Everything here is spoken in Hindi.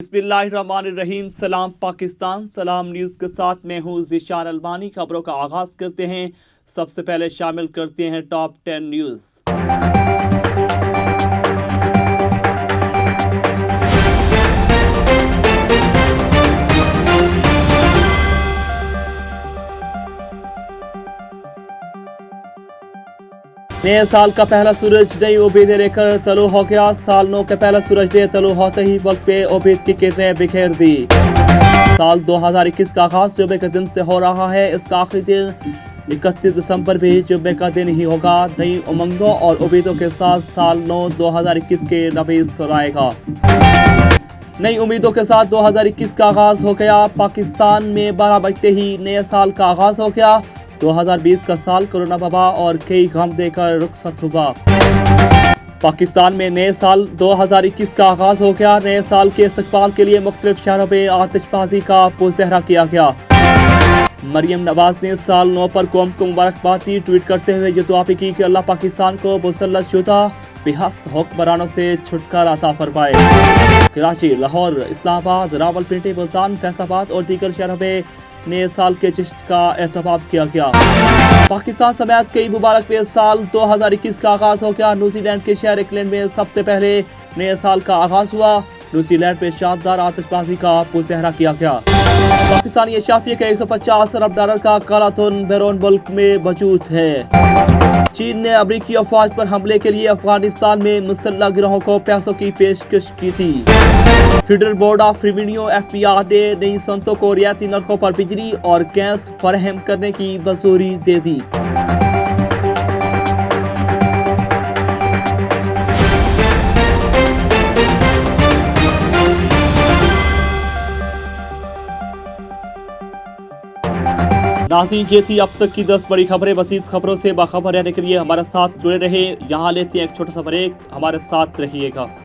बिस्मिल्लाहिर्रहमानिर्रहीम। सलाम पाकिस्तान। सलाम न्यूज़ के साथ मैं हूँ ज़िशान अलमानी। खबरों का आगाज़ करते हैं। सबसे पहले शामिल करते हैं टॉप 10 न्यूज़। नए साल का पहला सूरज नई उम्मीदें लेकर तलु हो गया। साल नौ का पहला सूरज ने तलु होते ही मुल्क पे उम्मीद की किरणें बिखेर दी। साल 2021 का आगाज जुम्मे के दिन से हो रहा है। इसका आखिरी दिन 31 दिसंबर भी जुम्मे का दिन ही होगा। नई उमंगों और उम्मीदों के साथ साल 9 2021 के नबी सुनाएगा। नई उम्मीदों के साथ 2021 का आगाज हो गया। पाकिस्तान में 12 बजते ही नए साल का आगाज हो गया। 2020 का साल कोरोना वबा और कई गम देकर रुखसत हुआ। पाकिस्तान में नए साल 2021 का आगाज हो गया। नए साल के इस्तकबाल के लिए मुख्तलिफ शहरों में आतिशबाजी का मुजाहरा किया गया। मरियम नवाज ने साल 9 पर कौम को मुबारकबाद दी। ट्वीट करते हुए ये दुआ भी की कि अल्लाह पाकिस्तान को मुसल्लत शुदा बेहस हुक्मरानों से छुटकारा अता फरमाए। कराची, लाहौर, इस्लामाबाद, रावलपिंडी, मुल्तान, फैसलाबाद और दीगर शहरों में नए साल के जश्न का एहतमाम किया गया। पाकिस्तान समेत कई मुबारक में साल 2021 का आगाज हो गया। न्यूजीलैंड के शहर ऑकलैंड में सबसे पहले नए साल का आगाज हुआ। न्यूजीलैंड में शानदार आतिशबाजी का मुजाहरा किया गया। पाकिस्तानी अशाफिया के 150 अरब डॉलर का काला धन बैरून मुल्क में मौजूद है। चीन ने अमरीकी अफवाज पर हमले के लिए अफगानिस्तान में मुसल्लह गिरोहों को पैसों की पेशकश की थी। Federal board of revenue FBR ने नई सनतों को रियायती नरखों पर बिजली और गैस फराहम करने की मंजूरी दे दी। नाज़रीन, ये थी अब तक की 10 बड़ी खबरें। मज़ीद खबरों से बाखबर रहने के लिए हमारे साथ जुड़े रहे। यहाँ लेते हैं एक छोटा सा ब्रेक, हमारे साथ रहिएगा।